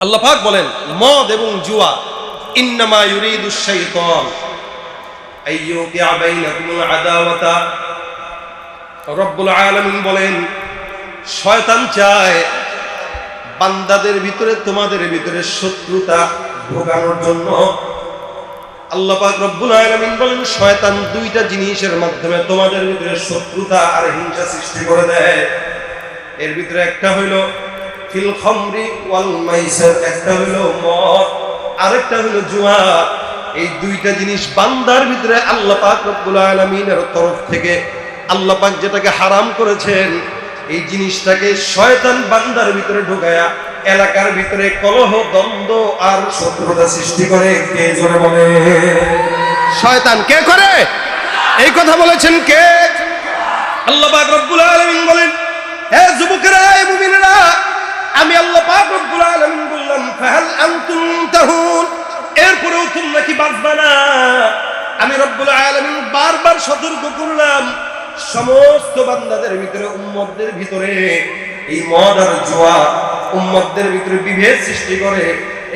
আল্লাহ পাক বলেন মদ এবং জুয়া ইন্নামা ইউরিদুশ শাইতান আইয়ুকিআ বাইনাকুমুল আদাওয়াতা। রব্বুল আলামিন বলেন শয়তান চায় বান্দাদের ভিতরে তোমাদের ভিতরে শত্রুতা ঢোকানোর জন্য। আল্লাহ পাক রব্বুল আলামিন বলেন শয়তান দুইটা জিনিসের মাধ্যমে তোমাদের ভিতরে শত্রুতা আর হিংসা সৃষ্টি করে দেয়। এর ভিতরে একটা হইল ফিল খামরি ওয়াল মাইসির, একটা হলো মদ, আরেকটা হলো জুয়া। এই দুইটা জিনিস বান্দার ভিতরে আল্লাহ পাক রব্বুল আলামিনের তরফ থেকে আল্লাহ পাক যেটাকে হারাম করেছেন, এই জিনিসটাকে শয়তান বান্দার ভিতরে ঢুকায়া এলাকার ভিতরে কলহ, দ্বন্দ্ব আর শত্রুতা সৃষ্টি করে। কে জোরে বলে? শয়তান। কে করে? এই কথা বলেছেন কে? আল্লাহ পাক রব্বুল আলামিন বলেন হে যুবকেরা, হে মুমিনেরা, আমি আল্লাহ পাক রব্বুল আলামিন বললাম ফাহাল আনতুম তাহুন, এরপরেও তোমরা কি বাঁচবা না? আমি রব্বুল আলামিন বারবার সতর্ক করলাম সমস্ত বান্দাদের ভিতরে, উম্মতদের ভিতরে এই মদ আর জুয়া উম্মতদের ভিতরে বিভেদ সৃষ্টি করে।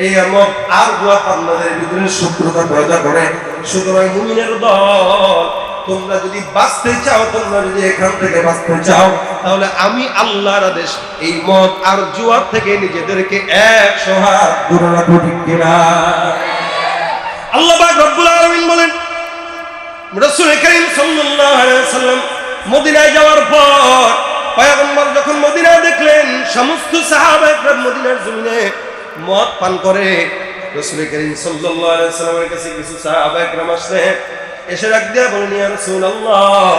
এই মদ আর জুয়া বান্দাদের ভিতরে শত্রুতা পয়দা করে। সুতরাং মুমিনের দল, তোমরা যদি বাঁচতে চাও, তোমরা যদি এখান থেকে বাঁচতে চাও, তাহলে আমি আল্লাহর আদেশ এই মদ আর জুয়া থেকে নিজেদেরকে 100 হাত দূরে রাখো। ঠিক কিনা? আল্লাহ পাক রব্বুল আলামিন বলেন রাসূল কারীম সাল্লাল্লাহু আলাইহি ওয়াসাল্লাম মদিনায় যাওয়ার পর পয়গম্বর যখন মদিনায় দেখলেন সমস্ত সাহাবা একরাম মদিনার জমিনে মদ পান করে, রাসূল কারীম সাল্লাল্লাহু আলাইহি ওয়াসাল্লামের কাছে কিছু সাহাবা একরাম আসলেন, এসে ডাক দিয়া বলেন ইয়া রাসূলুল্লাহ,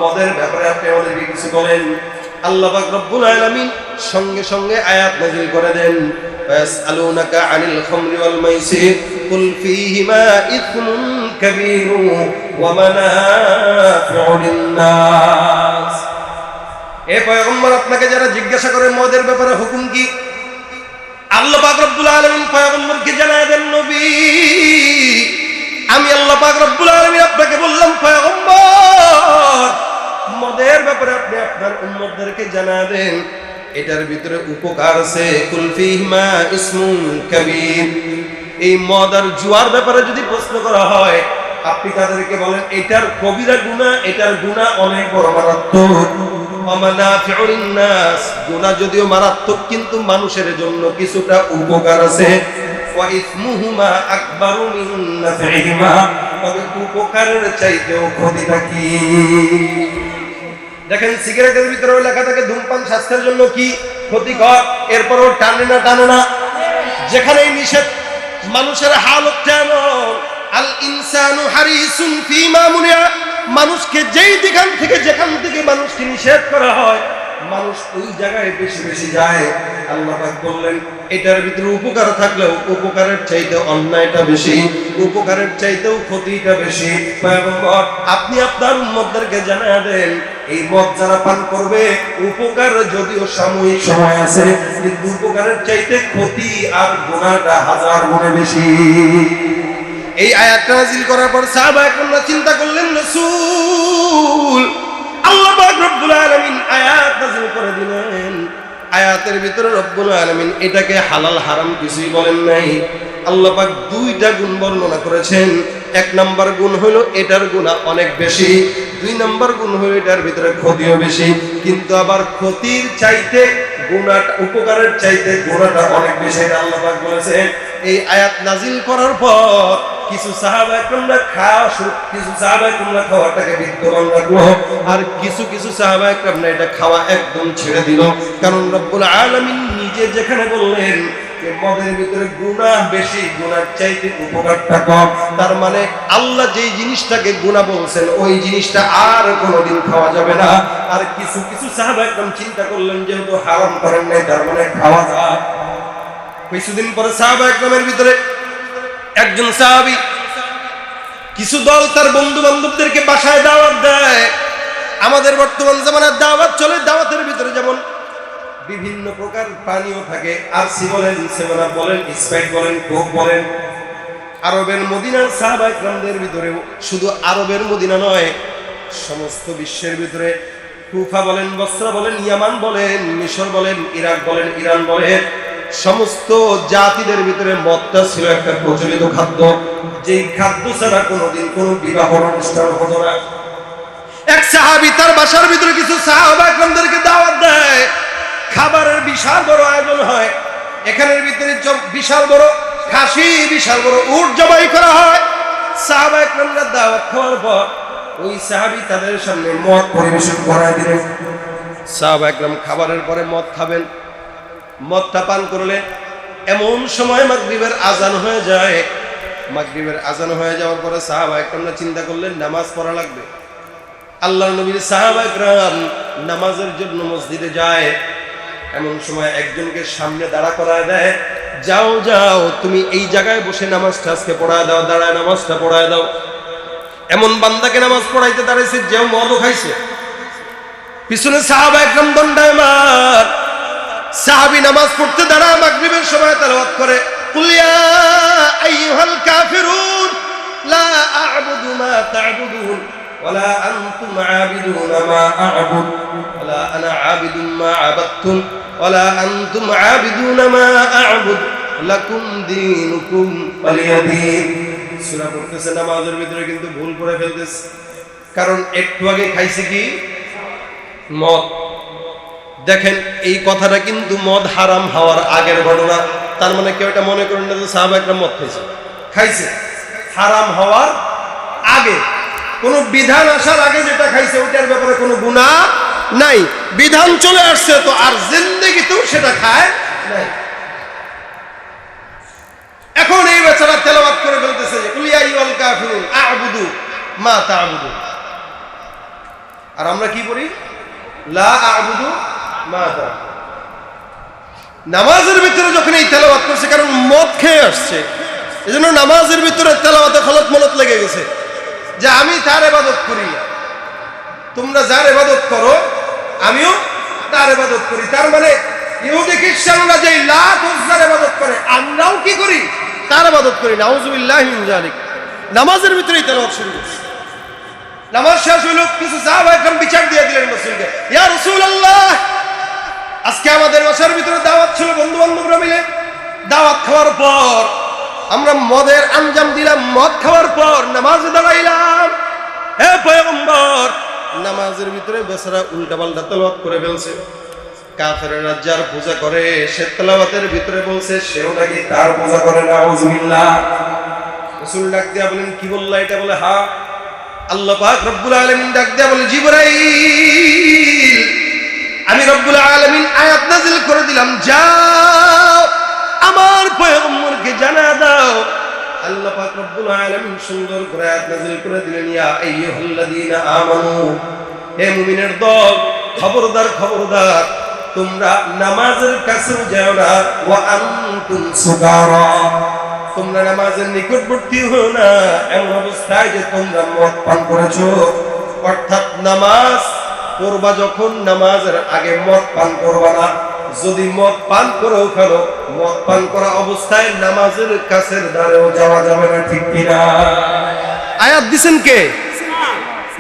মদের ব্যাপারে আপনি আমাদেরকে কিছু বলেন। আল্লাহ পাক রব্বুল আলামিন সঙ্গে সঙ্গে আয়াত নাযিল করে দেন ফায়াসআলুনাকা আনিল খামরি ওয়াল মাইসির কুল ফীহিমা ইসমুন কাবীরু ওয়া মানাফিউ লিন-নাস। এ পয়গম্বর, আপনাকে যারা জিজ্ঞাসা করে মদের ব্যাপারে হুকুম কি, আল্লাহ পাক রব্বুল আলামিন পয়গম্বরকে জানায় দেন নবী, আমি আল্লাহ পাক রব্বুল আলামিন আপনাকে বললাম পয়গম্বর, মদের ব্যাপারে আপনি আপনার উম্মতদেরকে জানা দেন এটার ভিতরে উপকার আছে। কুল ফীহিমা ইসমুন কাবীর। এই মদ আর জুয়ার ব্যাপারে যদি প্রশ্ন করা হয়, আপনি তাদেরকে বলেন এটার কবিরা গুনাহ, এটার গুনাহ অনেক বড়, মারাত্মক। ওয়া মানাফিউ লিন-নাস, গুনাহ যদিও মারাত্মক কিন্তু মানুষের জন্য কিছুটা উপকার আছে। ওয়া ইসমুহুমা আকবারু মিন নাফিহিমা, তবে উপকারের চাইতেও ক্ষতিটা কি? দেখেন সিগারেটের ভিতরে লেখা থাকে ধূমপান স্বাস্থ্যের জন্য কি ক্ষতিকর, এরপরও টানে না। যেখানেই নিষেধ, মানুষের হালত এমন, আল ইনসানু হারিসুন ফীমা মুনিয়া, মানুষকে যেখান থেকে মানুষকে নিষেধ করা হয়, মানুষ ওই জায়গায় বেশি বেশি যায়। আল্লাহ পাক বললেন এটার ভিতরে উপকার থাকলেও উপকারের চাইতে অন্যায়টা বেশি, উপকারের চাইতেও ক্ষতিটা বেশি। পয়গম্বর, আপনি আপনার উম্মতদেরকে জানায়া দেন এই মদ যারা পান করবে, উপকার যদিও সাময়িক সময় আছে, কিন্তু উপকারের চাইতে ক্ষতি আর গুনাহটা 1000 গুণে বেশি। এই আয়াতটা নাযিল করার পর সাহাবা-য়ে-কেরামরা চিন্তা করলেন রাসূল, আল্লাহ পাক রব্বুল আলামিন আয়াত নাযিল করে দিলেন। আয়াতের ভিতরে রব্বুল আলামিন এটাকে হালাল হারাম কিছুই বলেন নাই। আল্লাহ পাক দুইটা গুণ বর্ণনা করেছেন। 1 নাম্বার গুণ হলো এটার গুনাহ অনেক বেশি, 2 নাম্বার গুণ হলো এটার ভিতরে ক্ষতিও বেশি। কিন্তু আবার ক্ষতির চাইতে গুনাহটা, উপকারের চাইতে গুনাহটা অনেক বেশি, এটা আল্লাহ পাক বলেছেন। এই আয়াত নাযিল করার পর কিছু সাহাবা-য়ে-কেরামরা খাওয়াটাকে বিদ্যমান রাখলো, আর কিছু সাহাবা-য়ে-কেরামরা এটা খাওয়া একদম ছেড়ে দিল। কারণ রব্বুল আলামিন নিজে যেখানে বললেন যে মদের ভিতরে গুনাহ বেশি, গুনার চাইতে উপকারটা কম, তার মানে আল্লাহ যেই জিনিসটাকে গুনাহ বলছেন ওই জিনিসটা আর কোনোদিন খাওয়া যাবে না। আর কিছু সাহাবা-য়ে-কেরাম চিন্তা করলেন যেহেতু হারাম করেন নাই, তার মানে খাওয়া যায়। কিছুদিন পরে সাহাবা-য়ে-কেরামের ভিতরে একজন সাহাবী, কিছু দল তার বন্ধু বান্ধবদেরকে বাসায় দাওয়াত দেয়। আমাদের বর্তমান জামানার দাওয়াত চলে, দাওয়াতের ভিতরে যেমন বিভিন্ন প্রকার পানীয় থাকে, আরসি বলেন, সেভেন আপ বলেন, স্প্রাইট বলেন, কোক বলেন। আরবের মদিনার সাহাবা-য়ে-কেরামদের ভিতরে, শুধু আরবের মদিনা নয়, সমস্ত বিশ্বের ভিতরে কুফা বলেন, বসরা বলেন, ইয়ামান বলেন, মিশর বলেন, ইরাক বলেন, ইরান বলেন, সমস্ত জাতিদের ভিতরে মদটা ছিল একটা প্রচলিত খাদ্য, যেই খাদ্য ছাড়া কোনোদিন কোনো বিবাহ অনুষ্ঠান হতো না। এক সাহাবী তার বাসার ভিতরে কিছু সাহাবা একরামদেরকে দাওয়াত দেয়, খাবারের বিশাল বড় আয়োজন হয়, এখানের ভিতরে বিশাল বড় খাসি, বিশাল বড় উট জবাই করা হয়। সাহাবা একরামরা দাওয়াত খাওয়ার পর ওই সাহাবী তাদের সামনে মদ পরিবেশন করায় দিলেন। সাহাবা একরাম খাবারের পরে মদ খাবেন, মদটা পান করলে এমন সময় মাগরিবের আজান হয়ে যায়। মাগরিবের আজান হয়ে যাওয়ার পরে সাহাবা একরামরা চিন্তা করলেন নামাজ পড়া লাগবে। আল্লাহর নবীর সাহাবা একরাম নামাজের জন্য মসজিদে যায়। এমন সময় একজনকে সামনে দাঁড়া করায় দেয়, যাও যাও তুমি এই জায়গায় বসে নামাজটা আজকে পড়ায় দাও, দাঁড়ায় নামাজটা পড়ায় দাও। এমন বান্দাকে নামাজ পড়াইতে দাঁড়াইছে যে মদও খাইছে। পিছনে সাহাবা একরাম দণ্ডায়মান। সাহাবী নামাজ পড়তে দাঁড়া মাগরিবের সময় তেলাওয়াত করে, কুল ইয়া আইয়ুহাল কাফিরুন লা আ'বুদু মা তা'বুদুন ওয়ালা আনতুম আবিদুনা মা আ'বুদ ওয়ালা আনা আবিদুম মা আবাদতুম ওয়ালা আনতুম আবিদুনা মা আ'বুদ লাকুম দীনুকুম ওয়ালিয়াদীন। সূরা পড়তেছে নামাজের ভিতরে কিন্তু ভুল করে ফেলতেছে, কারণ একটু আগে খাইছে কি মদ। দেখেন এই কথাটা কিন্তু মদ হারাম হওয়ার আগের ঘটনা। তার মানে কেউ এটা মনে করেন না যে সাহাবা একরাম মদ খাইছে হারাম হওয়ার আগে, কোন বিধান আসার আগে যেটা খাইছে ওটার ব্যাপারে কোনো গুনাহ নাই। বিধান চলে আসছে তো আর জিন্দেগিতেও সেটা খায় নাই। এখন এই বেচারা তেলাওয়াত করে ফেলতেছে যে কুল ইয়া আইয়ুহাল কাফিরুন আ'বুদু মা তা'বুদুন, আর আমরা কি করি লা আ'বুদু মা তা'বুদুন। নামাজের ভিতরে যখন এই তেলাওয়াত করছে, কারণ মদ খেয়ে আসছে, এজন্য নামাজের ভিতরে তেলাওয়াতে খলত মলত লেগে গেছে যে আমি তার ইবাদত করি, তোমরা যার ইবাদত করো আমিও তার ইবাদত করি। তার মানে ইহুদি খ্রিস্টানরা যে লাত উজ্জার ইবাদত করে, আমরাও কি করি তার ইবাদত করি। নাউযুবিল্লাহি মিন যালিক। নামাজের ভিতরেই তেলাওয়াত শুরু করছে। নামাজ শেষ হইল, কিছু সাহাবা একরাম বিচার দিয়ে দিলেন রাসূলকে, ইয়া রাসূলুল্লাহ আজকে আমাদের বাসার ভিতরে দাওয়াত ছিল, বন্ধু বান্ধবরা মিলে দাওয়াত খাওয়ার পর আমরা মদের আঞ্জাম দিলাম, মদ খাওয়ার পর নামাজে দাঁড়াইলাম, হে পয়গম্বর নামাজের ভিতরে বেচারা উল্টাপাল্টা তেলাওয়াত করে ফেলছে। কাফেররা যার পূজা করে সে তেলাওয়াতের ভিতরে বলছে সেও নাকি তার পূজা করে। নাউযুবিল্লাহ। রাসূল ডাক দিয়া বলেন কি বললা এটা? বলে হ্যাঁ। আল্লাহ পাক রব্বুল আলামিন ডাক দিয়া বলে জিবরাইল আমি রব্বুল আলামিন আয়াত নাযিল করে দিলাম, যাও আমার পয়গম্বরকে জানা দাও। আল্লাহ পাক রব্বুল আলামিন সুন্দর করে আয়াত নাযিল করে দিলেন, ইয়া আইয়ুহাল্লাযীনা আমানু, হে মুমিনের দল, খবরদার খবরদার তোমরা নামাজের কাছেও যাও না, ওয়া আনতুম সুকারা, তোমরা নামাজের নিকটবর্তী হও না এমন অবস্থায় যে তোমরা মদ পান করেছো। অর্থাৎ নামাজ পড়বা যখন নামাজের আগে মদ পান করবা না। যদি মদ পান করেও ফেলো, মদ পান করা অবস্থায় নামাজের কাছের ধারেও যাওয়া যাবে না, ঠিক কিনা? আয়াত দিছেন কে?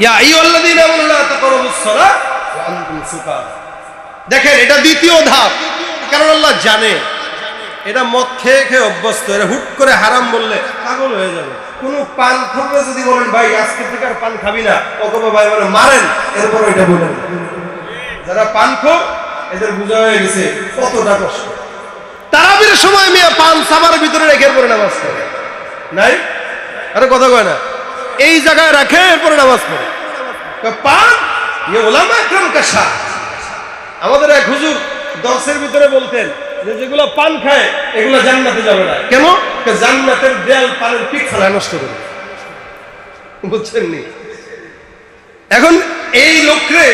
ইয়া আইয়ুহাল্লাযীনা আমানু লা তাকরাবুস সালাহ ওয়া আনতুম সুকারা। দেখেন এটা দ্বিতীয় ধাপ, কারণ আল্লাহ জানে এটা মদ খেয়ে খেয়ে অভ্যস্ত, এরা হুট করে হারাম বললে পাগল হয়ে যাবে। কোন পান খাবে যদি বলেন ভাই আজকে থেকে আর পান খাবি না, অথবা ভাই বলে মারেন, এরপর এটা বলেন। যারা পান খোর এদের বোঝা হয়ে গেছে কতটা কষ্ট। তারাবির সময় মিয়া পান সামার ভিতরে রেখে এরপরে নামাজ পড়ে নাই, আরে কথা কয় না, এই জায়গায় রাখে এরপরে নামাজ পড়ে। পান ইয়ে ওলামা একরাম কাশা। আমাদের এক হুজুর দর্শের ভিতরে বলতেন যে যেগুলো পান খায় এগুলো জান্নাতে যাবে না। কেন? জান্নাতের দেয়াল পানের পিক ফেলায় নষ্ট করে, বুঝছেন নি? এখন এই লোকরে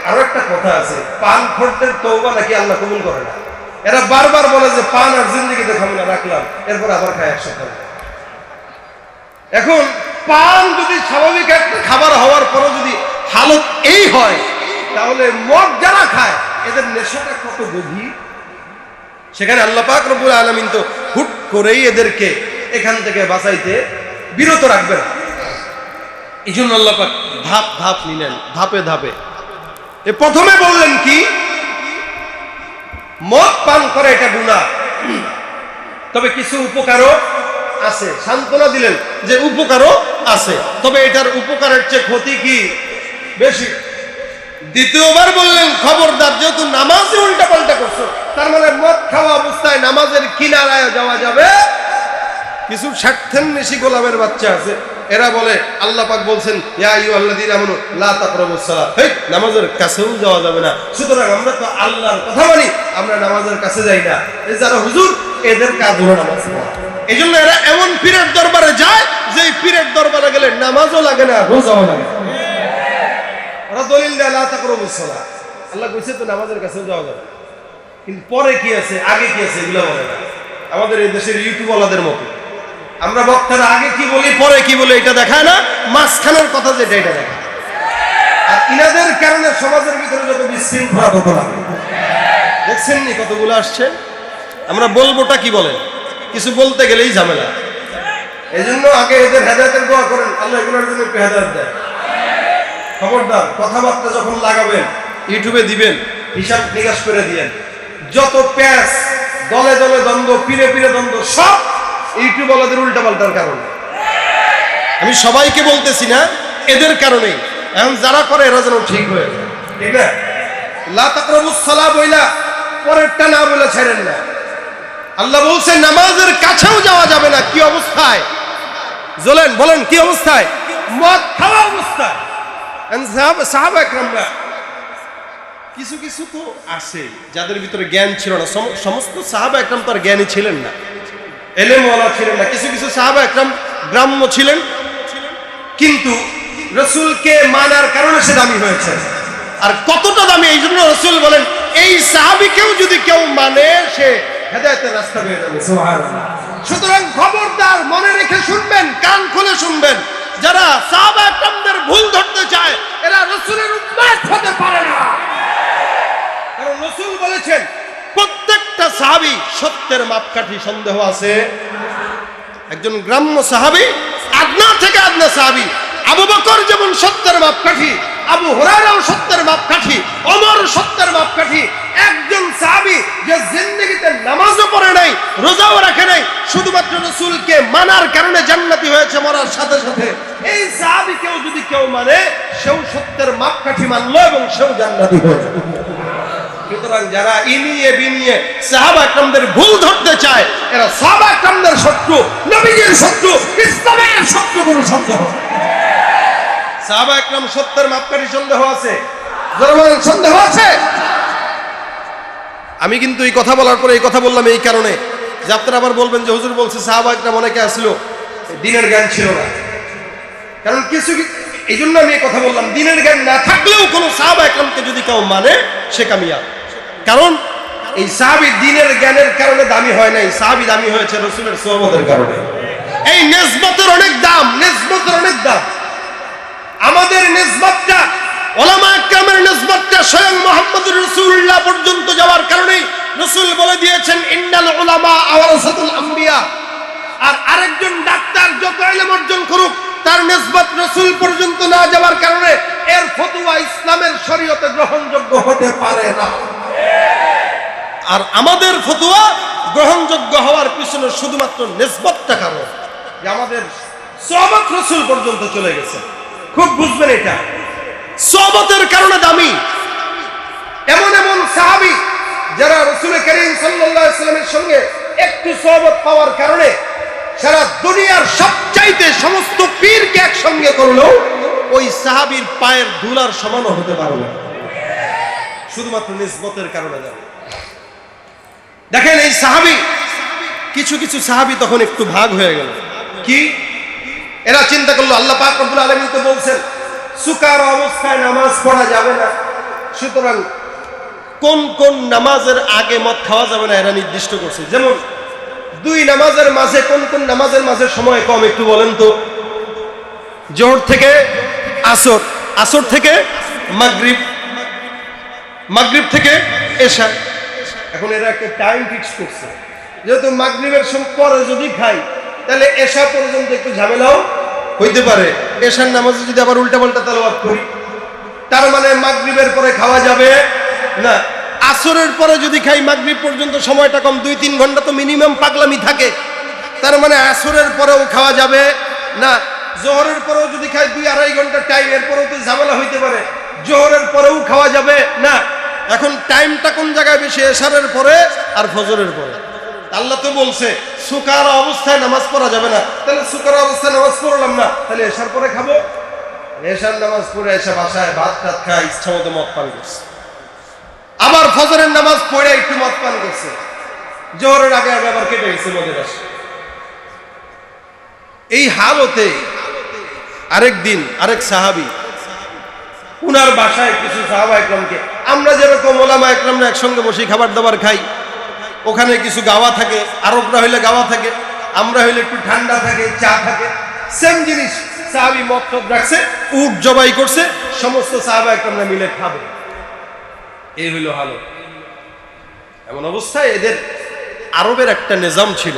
আরো একটা কথা আছে, পান খোরদের তওবা নাকি আল্লাহ কবুল করে না। এরা বারবার বলে যে পান আর জিন্দেগিতে খাবো না, রাখলাম, এরপর আবার খায় একসাথে। এখন পান যদি স্বাভাবিক একটা খাবার হওয়ার পরও যদি হালত এই হয়, তাহলে মদ যারা খায় এদের নেশাটা কত গভীর। সেখানে আল্লাহ পাক রব্বুল আলামিন তো হুট করেই এদেরকে এখান থেকে বাঁচাইতে বিরত রাখবেন। এই জন্য আল্লাহ পাক ধাপ ধাপ নিলেন, ধাপে ধাপে। প্রথমে বললেন কি মদ পান করে এটা গুনাহ, তবে কিছু উপকারও আছে। সান্ত্বনা দিলেন যে উপকারও আছে, তবে এটার উপকারের চেয়ে ক্ষতি কি বেশি। দ্বিতীয়বার বললেন খবরদার, যেহেতু নামাজে উল্টা পাল্টা করছো, তার মানে মদ খাওয়া অবস্থায় নামাজের কিনারায় যাওয়া যাবে। কিছু স্বার্থান্বেষী গোলামের বাচ্চা আছে, এরা বলে আল্লাহ পাক বলছেন ইয়া আইয়ুহাল্লাযীনা আমানু লা তাকরাবুস সালাত, নামাজের কাছেও যাওয়া যাবে না। সুতরাং আমরা তো আল্লাহর কথা মানি, আমরা নামাজের কাছে যাই না। এই যারা হুজুর, এদের কাজ হলো নামাজ পড়া। এই জন্য এরা এমন পীরের দরবারে যায় যে পীরের দরবারে গেলে নামাজও লাগে না, রোজাও লাগে। ওরা দলিল দেয় লা তাকরাবুস সালাত, আল্লাহ কইছে তো নামাজের কাছেও যাওয়া যাবে। কিন্তু পরে কি আছে, আগে কি আছে, এগুলো বলে না। আমাদের এই দেশের ইউটিউবওয়ালাদের মতো আমরা বক্তারা আগে কি বলি পরে কি বলি এটা দেখায় না, মাঝখানের কথা যেটা এটা দেখায়। আর ইনাদের কারণে সমাজের ভিতরে যত বিশৃঙ্খলা তত লাগে। দেখছেন নি কতগুলো আসছে, আমরা বলবোটা কি বলেন, কিছু বলতে গেলেই ঝামেলা। এই জন্য আগে এদের হেদায়েতের দোয়া করেন, আল্লাহ এগুলোর জন্য একটু হেদায়েত দেয়। খবরদার কথাবার্তা যখন লাগাবেন ইউটিউবে দিবেন, হিসাব নিকাশ করে দিয়েন। যত প্যাস, দলে দলে দ্বন্দ্ব, পীরে পীরে দ্বন্দ্ব, সব ইউটিউব ওয়ালাদের উল্টা পাল্টার কারণে। আমি সবাইকে বলতেছি না, এদের কারণেই। এখন যারা করে এরা যেন ঠিক হয়ে যায়, ঠিক না? লা তাকরাবুস সালাহ বইলা পরেরটা না বলে ছেড়েন না। আল্লাহ বলছেন নামাজের কাছেও যাওয়া যাবে না। কি অবস্থায়? বলেন কি অবস্থায়? মদ খাওয়া অবস্থায়। সাহাবা একরামরা কিছু কিছু তো আছে যাদের ভিতরে জ্ঞান ছিল না। সমস্ত সাহাবা একরাম তার জ্ঞানী ছিলেন না, এলেমওয়ালা ছিলেন না। কিছু কিছু সাহাবা একরাম গ্রাম্য ছিলেন, কিন্তু রাসূলকে মানার কারণে সে দামি হয়েছে। আর কতটা দামি, এই জন্য রাসূল বলেন এই সাহাবীকেও যদি কেউ মানে সে হেদায়েতের রাস্তা পেয়ে যাবে। সুবহানাল্লাহ। সুতরাং খবরদার, মনে রেখে শুনবেন, কান খুলে শুনবেন, যারা সাহাবা একরামদের ভুল ধরতে চায় এরা রাসূলের উম্মত হতে পারে না। কারণ রাসূল বলেছেন প্রত্যেকটা সাহাবী সত্যের মাপকাঠি, সন্দেহ আছে। একজন গ্রাম্য সাহাবী, আদনা থেকে আদনা সাহাবী, আবু বকর যেমন সত্যের মাপকাঠি, আবু হুরায়রাও সত্যের মাপকাঠি, ওমর সত্যের মাপকাঠি। একজন সাহাবী যে জিন্দেগিতে নামাজও পড়ে নাই, রোজাও রাখে নাই, শুধুমাত্র রাসূলকে মানার কারণে জান্নাতি হয়েছে মরার সাথে সাথে। এই সাহাবীকেও যদি কেউ মানে, সেও সত্যের মাপকাঠি মানলো এবং সেও জান্নাতি হয়েছে। সুতরাং যারা ইনিয়ে বিনিয়ে সাহাবা একরামদের ভুল ধরতে চায় এরা সাহাবা একরামদের শত্রু, নবীজির শত্রু, ইসলামের শত্রু। কোনো সন্দেহ, সাহাবা একরাম সত্যের মাপকাঠি সন্দেহ আছে? সন্দেহ আছে? আমি কিন্তু এই কথা বলার পরে এই কথা বললাম এই কারণে যে আপনারা আবার বলবেন যে হুজুর বলছে সাহাবা একরাম অনেকে আসলো দ্বীনের জ্ঞান ছিল না। কারণ কিছু, এই জন্য আমি এই কথা বললাম, দ্বীনের জ্ঞান না থাকলেও কোনো সাহাবা একরামকে যদি কেউ মানে সে কামিয়াব। কারণ এই সাহাবী দ্বীনের জ্ঞানের কারণে দামি হয় নাই, সাহাবী দামি হয়েছে রাসূলের সুহবতের কারণে। এই নিসবতের অনেক দাম, নিসবতের অনেক দাম। আমাদের নিসবতটা, উলামা একরামের নিসবতটা স্বয়ং মুহাম্মদুর রাসূলুল্লাহ পর্যন্ত যাওয়ার কারণে রাসূল বলে দিয়েছেন ইন্নাল উলামা ওয়ারাসাতুল আম্বিয়া। আর আরেকজন ডাক্তার যত ইলম অর্জন করুক, তার নিসবত রাসূল পর্যন্ত না যাওয়ার কারণে এর ফতোয়া ইসলামের শরীয়তে গ্রহণযোগ্য হতে পারে না। আর আমাদের ফতোয়া গ্রহণযোগ্য হওয়ার পিছনে শুধুমাত্র নিসবতটা কারণ, যে আমাদের সোহবত রাসূল পর্যন্ত চলে গেছে। খুব বুঝবেন এটা, সোহবতের কারণে দামি। এমন এমন সাহাবী যারা রাসূল করিম সাল্লাল্লাহু আলাইহি ওয়াসাল্লামের সঙ্গে একটু সোহবত পাওয়ার কারণে সারা দুনিয়ার সবচাইতে সমস্ত পীরকে একসঙ্গে করলেও ওই সাহাবীর পায়ের ধুলার সমানও হতে পারবে না, শুধুমাত্র নিসবতের কারণে দামি। দেখেন এই সাহাবী, কিছু কিছু সাহাবী তখন একটু ভাগ হয়ে গেল। কি? এরা চিন্তা করলো আল্লাহ পাক রব্বুল আলামিন তো বলছেন সুকার অবস্থায় নামাজ পড়া যাবে না, সুতরাং কোন কোন নামাজের আগে মদ খাওয়া যাবে না এরা নির্দিষ্ট করছে। যেমন দুই নামাজের মাঝে কোন কোন নামাজের মাঝে সময় কম একটু বলেন তো? জোহর থেকে আসর, আসর থেকে মাগরিব, মাগরিব থেকে এশা। এখন এরা একটা টাইম ফিক্স করছে, যেহেতু মাগরিবের পরে যদি খাই তাহলে এশা পর্যন্ত একটু ঝামেলাও হইতে পারে। এশার নামাজে যদি আবার উল্টা পাল্টা তেলাওয়াত করি, তার মানে মাগরিবের পরে খাওয়া যাবে না। আসরের পরে যদি খাই মাগরিব পর্যন্ত সময়টা কম, 2-3 ঘন্টা তো মিনিমাম পাগলামি থাকে। তার মানে আসরের পরেও খাওয়া যাবে না। জোহরের পরেও যদি খাই 2-2.5 ঘন্টা টাইম, এরপরেও তো ঝামেলা হইতে পারে। জোহরের পরেও খাওয়া যাবে না। এখন টাইমটা কোন জায়গায় বেশি? এশারের পরে আর ফজরের পরে। আল্লাহ তো বলছে সুকারা অবস্থায় নামাজ পড়া যাবে না। তাহলে সুকারা অবস্থায় নামাজ পড়লাম না, তাহলে এশার পরে খাবো? এশার নামাজ পড়ে এসে বাসায় ভাত টাত খায়, ইচ্ছা মতো মদ পান করছে। আবার ফজরের নামাজ পড়ে একটু মদ পান করছে, জোহরের আগে আবার কেটে গেছে মদের আসে। এই হালতে আরেক দিন আরেক সাহাবী, উনার বাসায় কিছু সাহাবা একরামকে, আমরা যেরকম ওলামা একরামরা একসঙ্গে বসে খাবার দাবার খাই, ওখানে কিছু গাওয়া থাকে, আরবরা হইলে গাওয়া থাকে, আমরা হইলে একটু ঠান্ডা থাকে, চা থাকে, সেম জিনিস। সাহাবী মদ রাখছে, উট জবাই করছে, সমস্ত সাহাবা একরামরা মিলে খাবে। এই হইল হালত। এমন অবস্থায় এদের আরবের একটা নিজাম ছিল,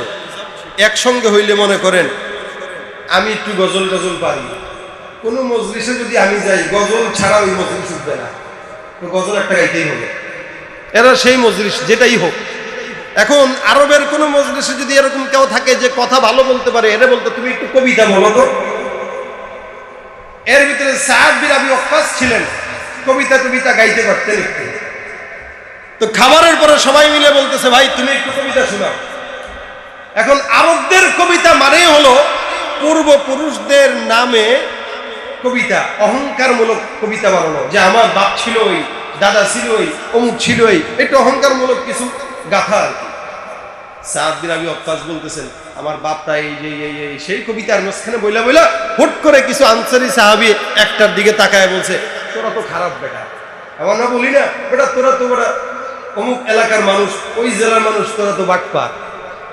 একসঙ্গে হইলে মনে করেন আমি একটু গজল টজল পারি, কোনো মজলিসে যদি আমি যাই গজল ছাড়া ওই মজলিস উঠবে না, তো গজল একটা গাইতেই হবে। এরা সেই মজলিস যেটাই হোক। এখন আরবের কোনো মজলিসে যদি এরকম কেউ থাকে যে কথা ভালো বলতে পারে, এরা বলতো তুমি একটু কবিতা বলো তো। এর ভিতরে সাদ বিন আবি ওয়াক্কাস ছিলেন, কবিতা টবিতা গাইতে পারতেন একটু। তো খাবারের পরে সবাই মিলে বলতেছে ভাই তুমি একটু কবিতা শোনাও। এখন আরবদের কবিতা মানেই হলো পূর্বপুরুষদের নামে কবিতা, অহংকারমূলক কবিতা বানানো, যে আমার বাপ ছিল ওই, দাদা ছিল ওই, অমুক ছিল ওই, একটু অহংকারমূলক কিছু গাথা আর কি। সাদ বিন আবি ওয়াক্কাস বলতেছেন আমার বাপটা এই যে এই সেই কবিতার মাঝখানে বইলা বইলা হুট করে কিছু আনসারী সাহাবী একটার দিকে তাকায় বলছে তোরা তো খারাপ বেটা। আমার না বলি না বেটা, তোরা তো বেটা অমুক এলাকার মানুষ, ওই জেলার মানুষ, তোরা তো বাটপার,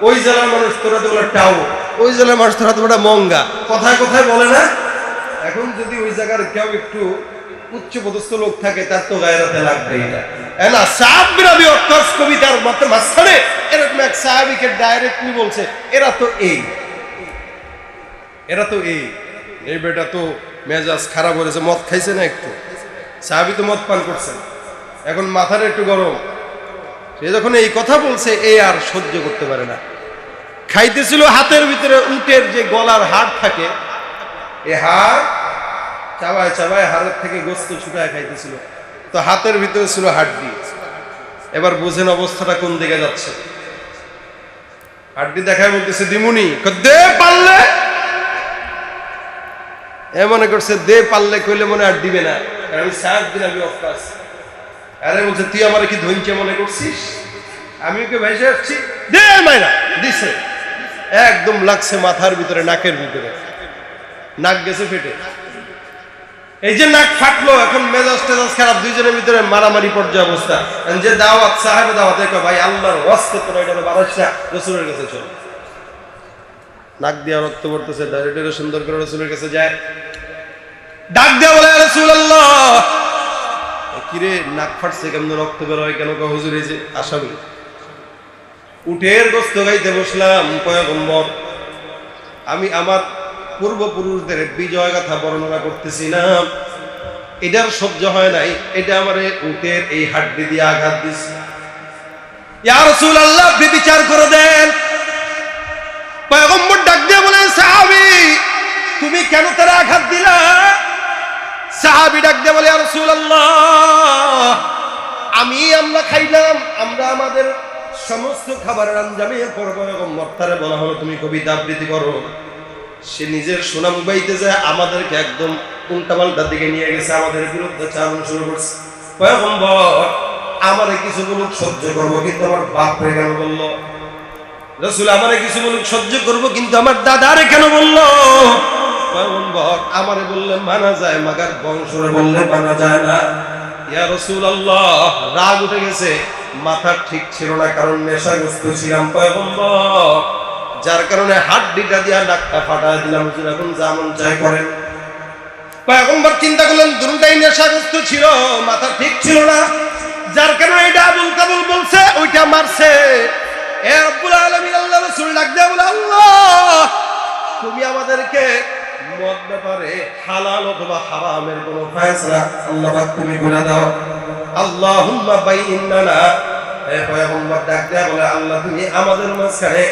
ওই জেলার মানুষ তোরা তো বলে টাও, ওই জেলার মানুষ তোরা তো বেটা মঙ্গা, কথায় কথায় বলে না। এখন যদি ওই জায়গার কেউ একটু উচ্চ পদস্থ লোক থাকে, তার তো গায়রাতে লাগবে না। সাদ বিন আবি ওয়াক্কাস কবিতার মাঝখানে এরকম এক সাহাবীকে ডাইরেক্টলি বলছে এরা তো এই বেটা তো মেজাজ খারাপ হয়েছে, মদ খাইছে না একটু, সাহাবী তো মদ পান করছেন, এখন মাথার একটু গরম। সে যখন এই কথা বলছে এ আর সহ্য করতে পারে না। খাইতেছিল হাতের ভিতরে উটের যে গলার হাড় থাকে, এ হাড় চাবায় চাবায় হাড়ের থেকে গোস্ত ছুটায় খাইতেছিল, তো হাতের ভিতরে ছিল হাড্ডি। এবার বুঝেন অবস্থাটা কোন দিকে যাচ্ছে। হাড্ডি দেখায় বলতেছে দিমুনি, দে পারলে, এ মনে করছে দে পারলে কইলে মনে আর দিবে না, কারণ সাদ বিন আবি ওয়াক্কাস। আরে বলছে তুই আমার কি ধৈর্য মনে করছিস, আমি ওকে ভেসে আসছি, দে মাইরা দিছে, একদম লাগছে মাথার ভিতরে, নাকের ভিতরে, নাক গেছে ফেটে। এই যে নাক ফাটলো, এখন মেজাজ টেজাজ খারাপ, দুইজনের ভিতরে মারামারি পর্যায়ে অবস্থা। যে দাওয়াত সাহেব দাওয়াত, দেখো ভাই আল্লাহর ওয়াস্তে তোরা এটা বাড়াস না, রাসূলের কাছে চল। নাক দিয়া রক্ত পড়তেছে, ডাইরেক্টলি সুন্দর করে রাসূলের কাছে যায়, ডাক দিয়া বলে রাসূলুল্লাহ, কিরে নাক ফাটছে কেমন, রক্ত বের হয় কেন? হুজুর এই যে আসামি উটের গোস্ত গাইতে বসলাম, পয়গম্বর আমি আমার পূর্বপুরুষদের বিজয় গাথা বর্ণনা করতেছি না, এটার সহ্য হয় নাই, এটা আমার উটের এই হাড্ডি দিয়ে আঘাত দিছে। ইয়া রাসূলুল্লাহ আপনি বিচার করে দেন। পয়গম্বর ডাক দিয়ে বলেন সাহাবী তুমি কেন তার আঘাত দিলা? সাহাবী ডাক দিয়ে বলে ইয়া রাসূলুল্লাহ আমরা খাইলাম, আমরা আমাদের সমস্ত খাবারের আঞ্জামে পয়গম্বর তারে বলা হলো তুমি কবিতা আবৃত্তি করো, সে নিজের সুনাম গাইতে যায় আমাদেরকে একদম উল্টাপাল্টার দিকে নিয়ে গেছে, আমাদের বিরুদ্ধে চারণ শুরু করছে। পয়গম্বর আমারে কিছু বলুক সহ্য করবো, কিন্তু আমার বাপরে কেন বললো? রাসূল আমারে কিছু বলুক সহ্য করবো, কিন্তু আমার দাদারে কেন বললো? পয়গম্বর আমারে বললে মানা যায়, মাগার বংশরে বললে মানা যায় না। ইয়া রাসূলুল্লাহ রাগ উঠে গেছে, মাথা ঠিক ছিল না, কারণ নেশাগ্রস্ত ছিলাম পয়গম্বর, যার কারণে হাড্ডিটা দিয়া নাকটা ফাটায় দিলাম, হুজুর এখন যা মন চায় করেন। পয়গম্বর চিন্তা করলেন দুটোটাই নেশাগ্রস্ত ছিল, মাথা ঠিক ছিল না, যার কারণে এটা আবুল কাবুল বলছে, ওইটা মারছে। এ রব্বুল আলামিন আল্লাহ রাসূল ডাক দেয়া বলে আল্লাহ তুমি আমাদেরকে মদ ব্যাপারে হালাল অথবা হারামের কোনো ফয়সালা আল্লাহ পাক তুমি করে দাও। আল্লাহুম্মা বাইয়িন লানা, হে পয়গম্বর ডাক দেয়া বলে আল্লাহ তুমি আমাদের মাঝখানে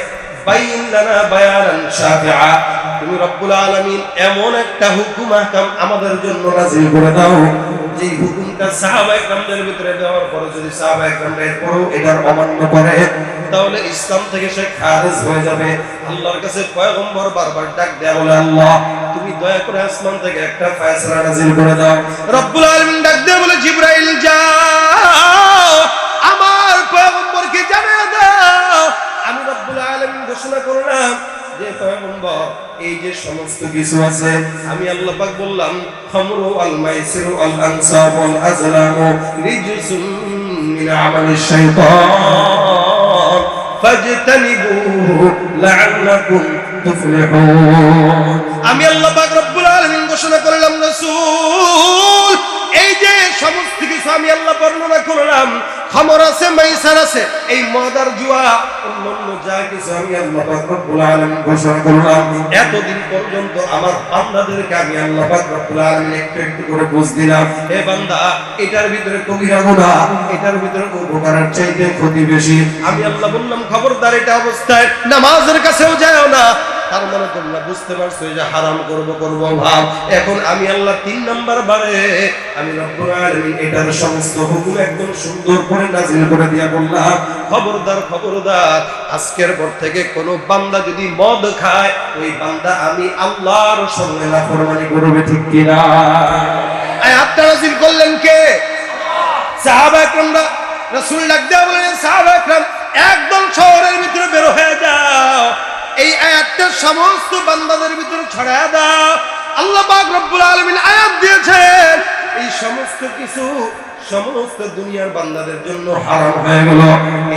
বাইয়িন লানা বায়ানান শাফিআ, তুমি রব্বুল আলামিন এমন একটা হুকুম আহকাম আমাদের জন্য নাযিল করে দাও যে হুকুমটা সাহাবায়ে কেরামদের ভিতরে দেওয়ার পরে যদি সাহাবায়ে কেরামরা এরপরও এটার অমান্য করে তাহলে ইসলাম থেকে সে খারিজ হয়ে যাবে। আল্লাহর কাছে পয়গম্বর বারবার ডাক দেয়া বলে আল্লাহ তুমি দয়া করে আসমান থেকে একটা ফয়সালা নাযিল করে দাও। রব্বুল আলামিন ডাক দেয়া বলে জিবরাইল যাও আমার পয়গম্বরকে জানিয়ে দাও আমি রব্বুল আলামিন ঘোষণা করলাম যে পয়গম্বর এই যে সমস্ত কিছু আছে আমি আল্লাহ পাক বললাম খামরু আল মাইসিরু আল আনসাব আল আজলামু রিজসুম মিন আমালিশ শাইতান ফাজতানিবুহু লাআল্লাকুম তুফলিহুন। আমি আল্লাহ পাক রব্বুল আলামিন ঘোষণা করলাম রাসূল এই যে সমস্ত কিছু আমি আল্লাহ বর্ণনা করলাম খামর আছে মাইসার আছে এই মদার জুয়া অন্যান্য যা কিছু আমি আল্লাহ পাক রব্বুল আলামিন ঘোষণা করলাম এতদিন পর্যন্ত আমার বান্দাদেরকে আমি আল্লাহ পাক রব্বুল আলামিন একটু একটু করে বুঝ দিলাম হে বান্দা এটার ভিতরে কবিরা গুনাহ এটার ভিতরে উপকারের চাইতে ক্ষতি বেশি। আমি আল্লাহ বললাম খবরদার এটা অবস্থায় নামাজের কাছেও যাও না। তার মানে তোমরা বুঝতে পারছো যে হারাম করব ভাব। এখন আমি আল্লাহ 3 নাম্বার বারে আমি রব্বুল আলামিন এটার সমস্ত হুকুম একদম সুন্দর করে নাযিল করে দিয়া বললাম খবরদার খবরদার আজকের পর থেকে কোন বান্দা যদি মদ খায় ওই বান্দা আমি আল্লাহর সঙ্গে নাফরমানি করবে, ঠিক কি না? আয়াতটা নাযিল করলেন কে? সাহাবায়ে কেরামরা। রাসূল ডাক দেয়া বলেন সাহাবায়ে কেরাম একদম শহরের ভিতরে বের হয়ে যাও এই আয়াতটা সমস্ত বান্দাদের ভিতরে ছড়ায়া দাও। আল্লাহ পাক রব্বুল আলামিন আয়াত দিয়েছেন এই সমস্ত কিছু সমস্ত দুনিয়ার বান্দাদের জন্য হারাম হয়ে গেল।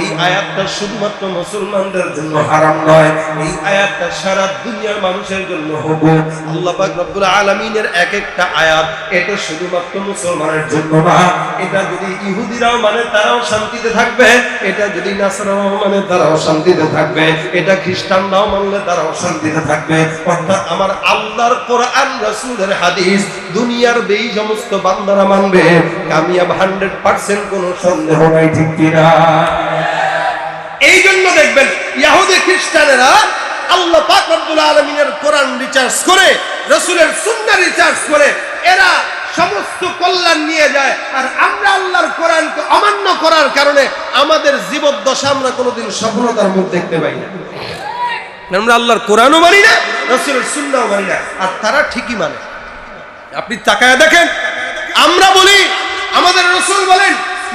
এই আয়াতটা শুধুমাত্র মুসলমানদের জন্য হারাম নয়, এই আয়াতটা সারা দুনিয়ার মানুষের জন্য হুকুম। আল্লাহ পাক রব্বুল আলামিনের এক একটা আয়াত এটা শুধুমাত্র মুসলমানের জন্য না, এটা যদি ইহুদিরাও মানে তারাও শান্তিতে থাকবে, এটা যদি নাসারাও মানে তারাও শান্তিতে থাকবে, এটা খ্রিস্টানরাও মানলে তারাও শান্তিতে থাকবে। অর্থাৎ আমার আল্লাহর কোরআন রাসূলের হাদিস দুনিয়ার এই সমস্ত বান্দারা মানবে, কামিয়াব 100% কোনো সন্দেহ নাই, ঠিক কি না? এই জন্য দেখবেন ইহুদি খ্রিস্টানেরা আল্লাহ পাক রব্বুল আলামিনের কোরআন রিসার্চ করে রাসূলের সুন্নাহ রিসার্চ করে এরা সমস্ত কল্যাণ নিয়ে যায়, আর আমরা আল্লাহর কোরআনকে অমান্য করার কারণে আমাদের জীবদ্দশা আমরা কোনোদিন সফলতার মুখ দেখতে পাই না। আমরা আল্লাহর কোরআনও মানি না, রাসূলের সুন্নাহও মানি না, আর তারা ঠিকই মানে। আপনি তাকায় দেখেন, আমরা বলি আমাদের রাসূল বলেন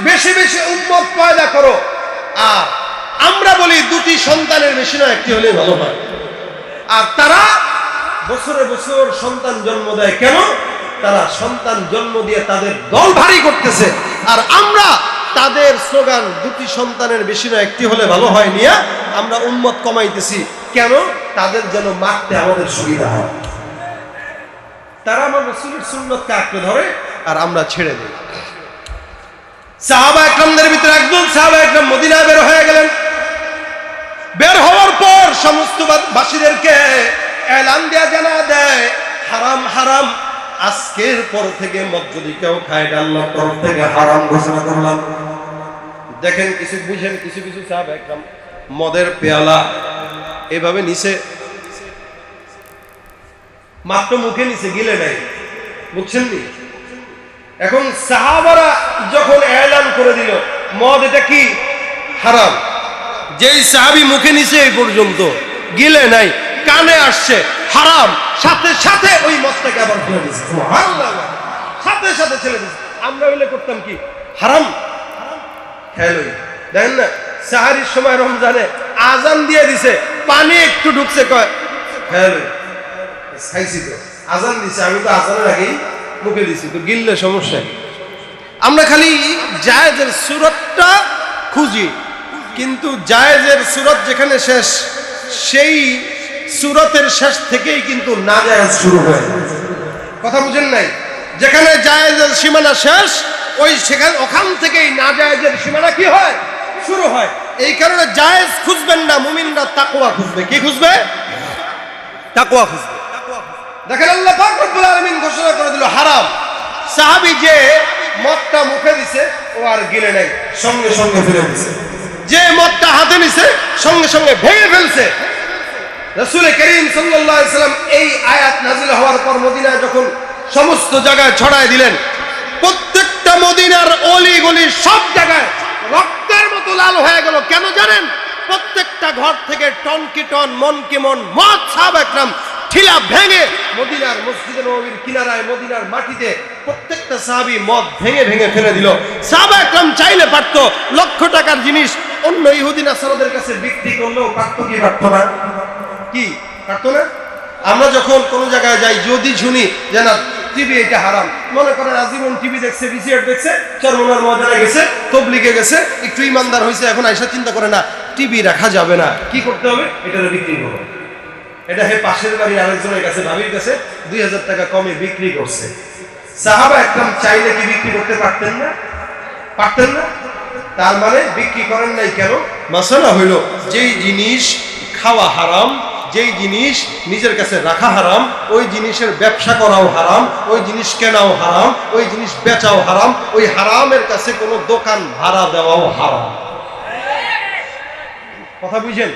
বেশি বেশি উম্মত পয়দা করো, আর আমরা বলি 2টি সন্তানের বেশি না একটি হলেই ভালো হয়। আর তারা বছরে বছর সন্তান জন্ম দেয় কেন? তারা সন্তান জন্ম দিয়ে তাদের দল ভারী করতেছে, আর আমরা তাদের স্লোগান 2টি সন্তানের বেশি না একটি হলে ভালো হয় নিয়ে আমরা উম্মত কমাইতেছি কেন? তাদের যেন মারতে আমাদের সুবিধা হয়। তারা আমার রাসূলের সুন্নাতকে আঁকড়ে ধরে আর আমরা ছেড়ে দিই। সাহাবায়ে কেরামদের ভিতরে একজন সাহাবায়ে কেরাম মদিনায় বের হয়ে গেলেন। বের হওয়ার পর সমস্ত বাসীদেরকে এলান দেয়া জানা দেয় হারাম হারাম, আজকের পর থেকে মদ যদি কেউ খায় আল্লাহর তরফ থেকে হারাম ঘোষণা করলাম। দেখেন কিছু বুঝেন, কিছু কিছু সাহাবায়ে কেরাম মদের পেয়ালা এভাবে নিচে মাত্র মুখে নিচে গিলে নাই, বুঝছেন নি? এখন সাহাবারা যখন এলান করে দিল মদ এটা কি হারাম, যেই সাহাবী মুখে নিচে এই পর্যন্ত গিলে নাই, কানে আসছে হারাম, সাথে সাথে ওই মদটাকে আবার ফেলে দিচ্ছে, সুবহানাল্লাহ, সাথে সাথে ছেড়ে দিচ্ছে। আমরা হইলে করতাম কি? হারাম খেয়াল। দেখেন না সাহারির সময় রমজানে আজান দিয়ে দিছে, পানি একটু ঢুকছে, কয় খেয়াল খাইছি তো, আজান দিছে, আমি তো আজানের আগেই মুখে দিছি, তো গিললে সমস্যা। আমরা খালি জায়েজের সূরতটা খুঁজি, কিন্তু জায়েজের সূরত যেখানে শেষ সেই সূরতের শেষ থেকেই কিন্তু নাজায়েজ শুরু হয়। কথা বুঝেন নাই? যেখানে জায়েজের সীমানা শেষ ওই সেখানে ওখান থেকেই নাজায়েজের সীমানা কি হয়? শুরু হয়। এই কারণে জায়েজ খুঁজবেন না, মুমিনরা তাকওয়া খুঁজবে। কি খুঁজবে? তাকওয়া খুঁজবে। দেখেন আল্লাহ পাক রব্বুল আলামিন ঘোষণা করে দিল হারাম। সাহাবী যে মদটা মুখে দিছে ও আর গিলে নাই, সঙ্গে সঙ্গে ফেলে দিছে। যে মদটা হাতে নিছে সঙ্গে সঙ্গে ভেঙে ফেলছে। রাসূল করিম সাল্লাল্লাহু আলাইহি ওয়াসাল্লাম এই আয়াত নাযিল হওয়ার পর মদিনায় যখন সমস্ত জায়গায় ছড়ায় দিলেন, প্রত্যেকটা মদিনার অলি গলি সব জায়গায় রক্তের মতো লাল হয়ে গেল। কেন জানেন? প্রত্যেকটা ঘর থেকে টন কি টন মন কি মন মদ সাহাবা একরাম ঠিলা ভেঙে মদিনার মসজিদে নববীর কিনারায় মদিনার মাটিতে প্রত্যেকটা সাহাবী মদ ভেঙে ভেঙে ফেলে দিল। সাহাবা একরাম চাইলে পারতো লক্ষ টাকার জিনিস অন্য ইহুদি নাসারাদের কাছে বিক্রি করলেও পারতো কি পারতো না? কি পারতো না? আমরা যখন কোনো জায়গায় যাই যদি শুনি যে না টিভি এটা হারাম, মনে করেন আজীবন টিভি দেখছে, বিসিআর দেখছে, চরমনার ময়দানে গেছে, তবলিগে গেছে, একটু ইমানদার হয়েছে, এখন আইসা চিন্তা করে না টিভি রাখা যাবে না, কি করতে হবে? এটা বিক্রি করো। এটা হে পাশের বাড়ির আরেকজনের কাছে ভাবির কাছে 2000 টাকা কমে বিক্রি করছে। সাহাবা একদম চাইলে কি বিক্রি করতে পারতেন না? পারতেন না? তার মানে বিক্রি করেন নাই কেন? মাসালা হইল যেই জিনিস খাওয়া হারাম, যেই জিনিস নিজের কাছে রাখা হারাম, ওই জিনিসের ব্যবসা করাও হারাম, ওই জিনিস কেনাও হারাম, ওই জিনিস বেচাও হারাম, ওই হারামের কাছে কোনো দোকান ভাড়া দেওয়াও হারাম। কথা বুঝেন?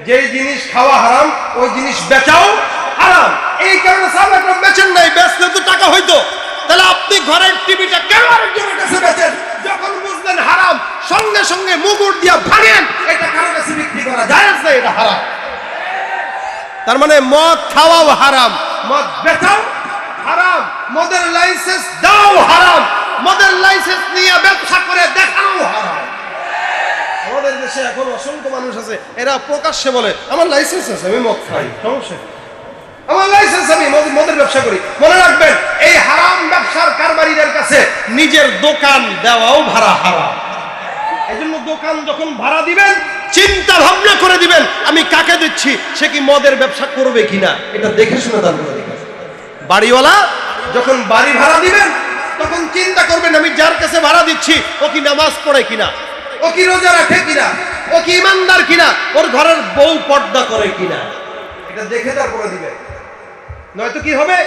যেই জিনিস খাওয়া হারাম ওই জিনিস বেচাও হারাম। এই কারণে সাহাবা একরাম বেচেন নাই। বেচলে তো টাকা হইতো। তাহলে আপনি ঘরের টিভিটা কেন আরেকজনের কাছে বেচেন? যখন বুঝলেন হারাম সঙ্গে সঙ্গে মুগুর দিয়া ভাঙেন। এটা কারো কাছে বিক্রি করা জায়েজ না, এটা হারাম। তার মানে মদ খাওয়াও হারাম, মদ বেচাও হারাম, মদের লাইসেন্স দাও হারাম, মদের লাইসেন্স নিয়ে ব্যবসা করে দেখানো হারাম। আমাদের দেশে এখন অসংখ্য মানুষ আছে এরা প্রকাশ্যে বলে আমার লাইসেন্স আছে, আমি মদ খাই, সমস্যা আমার লাইসেন্স, আমি মদের ব্যবসা করি। মনে রাখবেন এই হারাম ব্যবসার কারবারিদের কাছে নিজের দোকান দেওয়াও ভাড়া হারাম। এই জন্য দোকান যখন ভাড়া দিবেন চিন্তা ভাবনা করে দিবেন আমি কাকে দিচ্ছি, সে কি মদের ব্যবসা করবে কিনা এটা দেখে শুনে দান করে দিবেন। বাড়িওয়ালা যখন বাড়ি ভাড়া দিবেন তখন চিন্তা করবেন আমি যার কাছে ভাড়া দিচ্ছি ও কি নামাজ পড়ে কিনা, ও কি রোজা রাখে কিনা, ও কি ইমানদার কিনা, ওর ঘরের বউ পর্দা করে কিনা, এটা দেখে তারপরে দিবেন। নয়তো কি হবে,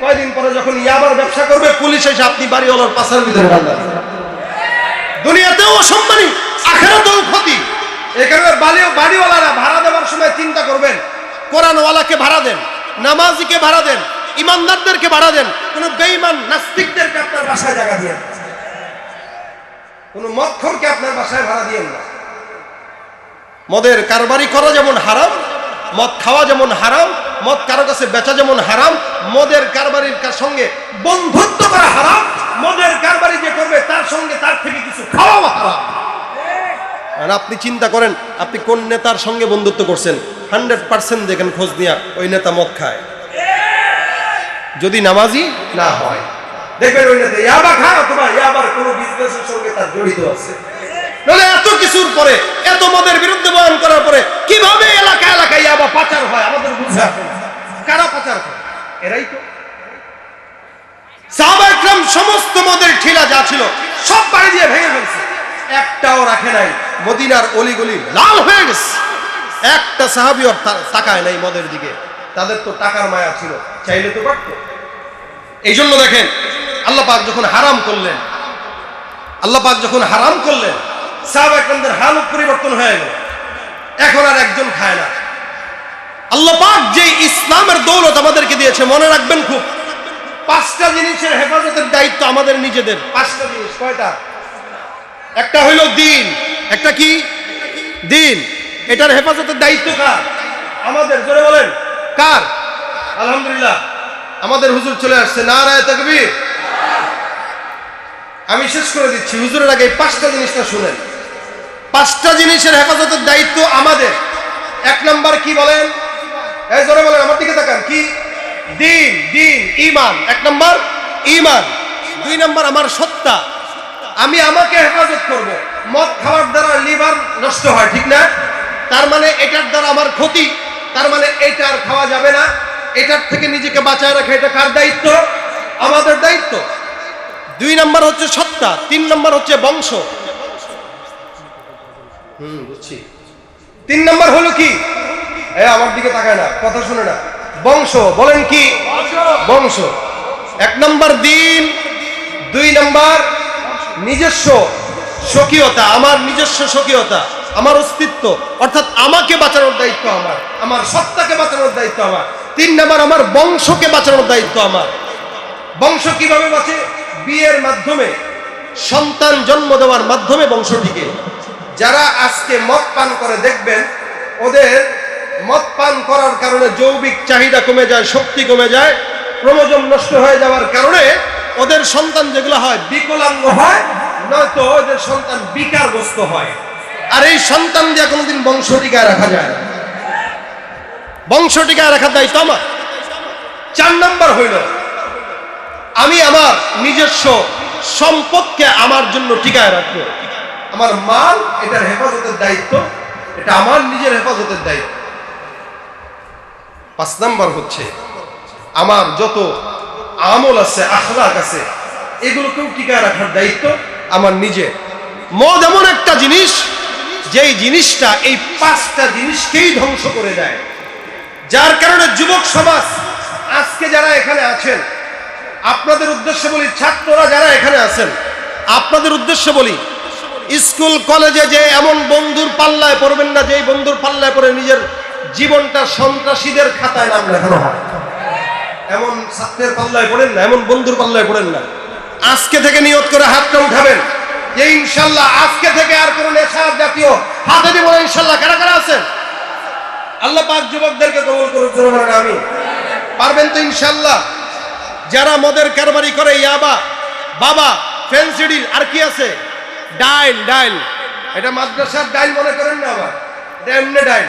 কয়দিন পরে যখন ইয়াবার ব্যবসা করবে পুলিশ এসে আপনি বাড়িওয়ালার পাশার ভিতরে ঢালবেন। দুনিয়াতেও অসম্মানী, আখিরাতেও ক্ষতি। এই কারণে বাড়িওয়ালারা ভাড়া দেওয়ার সময় চিন্তা করবেন কোরআনওয়ালাকে ভাড়া দেন, নামাজিকে ভাড়া দেন, ইমানদারদেরকে ভাড়া দেন, কোন বেঈমান নাস্তিকদেরকে আপনার বাসায় জায়গা দিয়েন না, কোন মদখোরকে আপনার বাসায় ভাড়া দিয়েন না। মদের কারবারি করা যেমন হারাম, মদ খাওয়া যেমন হারাম, মদ কারো কাছে বেচা যেমন হারাম, মদের কারবারির সঙ্গে বন্ধুত্ব করা হারাম, মদের কারবারি যে করবে তার সঙ্গে তার থেকে কিছু খাওয়া হারাম। আর আপনি চিন্তা করেন আপনি কোন নেতার সঙ্গে বন্ধুত্ব করছেন, 100% দেখেন খোঁজ নিয়া ওই নেতা মদ খায়। যদি নামাজি না হয় দেখবেন ওই নেতা ইয়াবা খায় অথবা ইয়াবার কোনো বিজনেসের সঙ্গে তার জড়িত আছে। নইলে এত কিছুর পরে, এত মদের বিরুদ্ধে বয়ান করার পরে কিভাবে এলাকায় এলাকায় ইয়াবা পাচার হয় আমাদের বুঝে আসে না। কারা পাচার করে? এরাই তো। সাহাবা একরাম সমস্ত মদের ঠিলা যা ছিল সব বাড়ি দিয়ে ভেঙে ফেলছে, একটাও রাখে নাই। মদিনার অলিগলি লাল হয়ে গেছে, একটা সাহাবী আর তাকায় নাই মদের দিকে। তাদের তো টাকার মায়া ছিল, চাইলে তো পারত। এই জন্য দেখেন আল্লাহ পাক যখন হারাম করলেন, সাহাবা একরামদের হালত পরিবর্তন হয়ে গেল। এখন আর একজন খায় না। আল্লাহ পাক যে ইসলামের দৌলত আমাদেরকে দিয়েছে, মনে রাখবেন খুব, 5টা জিনিসের হেফাজতের দায়িত্ব আমাদের নিজেদের। 5টা জিনিস। কয়টা? একটা হইল দিন। একটা কি? দিন। এটার হেফাজতের দায়িত্ব কার? আমাদের। জোরে বলেন কার? আলহামদুলিল্লাহ আমাদের হুজুর চলে আসছে, নারায়ে তাকবীর। আমি শেষ করে দিচ্ছি, হুজুরের আগে 5টা জিনিসটা শুনেন। 5টা জিনিসের হেফাজতের দায়িত্ব আমাদের। 1 নাম্বার কি বলেন? এই জোরে বলেন, আমার দিকে তাকান। কি? দিন, ঈমান। 1 নাম্বার ঈমান। 2 নাম্বার আমার সত্তা, আমি আমাকে হেফাজত করব। মদ খাওয়ার দ্বারা লিভার নষ্ট হয়, ঠিক না? তার মানে এটার দ্বারা আমার ক্ষতি, তার মানে এটা আর খাওয়া যাবে না। এটার থেকে নিজেকে বাঁচায় রাখা এটা কার দায়িত্ব? আমাদের দায়িত্ব। 2 নাম্বার হচ্ছে সত্তা, 3 নাম্বার হচ্ছে বংশ। বুঝছি। 3 নাম্বার হলো কি? আমার দিকে তাকায় না, কথা শুনে না। বংশ। বলেন কি? বংশ। 1 নাম্বার দিন, 2 নাম্বার নিজস্ব স্বকীয়তা, আমার নিজস্ব স্বকীয়তা, আমার অস্তিত্ব, অর্থাৎ আমাকে বাঁচানোর দায়িত্ব আমার, আমার সত্তাকে বাঁচানোর দায়িত্ব আমার। 3 নাম্বার আমার বংশকে বাঁচানোর দায়িত্ব আমার। বংশ কিভাবে বাঁচে? বিয়ের মাধ্যমে, সন্তান জন্ম দেওয়ার মাধ্যমে বংশটিকে। যারা আজকে মদ পান করে দেখবেন, ওদের মদ পান করার কারণে যৌবিক চাহিদা কমে যায়, শক্তি কমে যায়, ক্রোমোজোম নষ্ট হয়ে যাওয়ার কারণে ওদের সন্তান যেগুলো হয় বিকলাঙ্গ হয়, নয়তো ওদের সন্তান বিকারগ্রস্ত হয়। আর এই সন্তান দিয়ে কোনোদিন বংশ টিকায় রাখা যায় না। বংশ টিকায় রাখার দায়িত্ব আমার। 4 নাম্বার হইল আমি আমার নিজস্ব সম্পদকে আমার জন্য টিকায় রাখবো। আমার মাল, এটার হেফাজতের দায়িত্ব, এটা আমার নিজের হেফাজতের দায়িত্ব। 5 নাম্বার হচ্ছে আমার যত আমল আছে, আখলাক আছে, এগুলোকেও টিকায় রাখার দায়িত্ব আমার নিজের। মদ এমন একটা জিনিস, যেই জিনিসটা এই 5টা জিনিসকেই ধ্বংস করে দেয়। যার কারণে যুবক সমাজ আজকে যারা এখানে আছেন, আপনাদের উদ্দেশ্যে বলি, ছাত্ররা যারা এখানে আছেন, আপনাদের উদ্দেশ্যে বলি, স্কুল কলেজে যে এমন বন্ধুর পাল্লায় পড়বেন না, যেই বন্ধুর পাল্লায় পড়ে নিজের জীবনটা সন্ত্রাসীদের খাতায় নাম লেখানো হয়। এমন ছাত্রের পাল্লায় পড়েন না, এমন বন্ধুর পাল্লায় পড়েন না। আজকে থেকে নিয়ত করে হাতটা উঠাবেন যে ইনশাল্লাহ আজকে থেকে আর কোনো নেশা জাতীয় হাতে দিব না। ইনশাল্লাহ কারা কারা আছেন? আল্লাহ পাক যুবকদেরকে কবুল করুন। আমি পারবেন তো ইনশাল্লাহ? যারা মদের কারবারি করে, ইয়াবা, বাবা, ফেন্সিডিল, আর কি আছে, ডাইল, এটা মাদ্রাসার ডাইল মনে করেন না, আবার এটা এমনি ডাইল।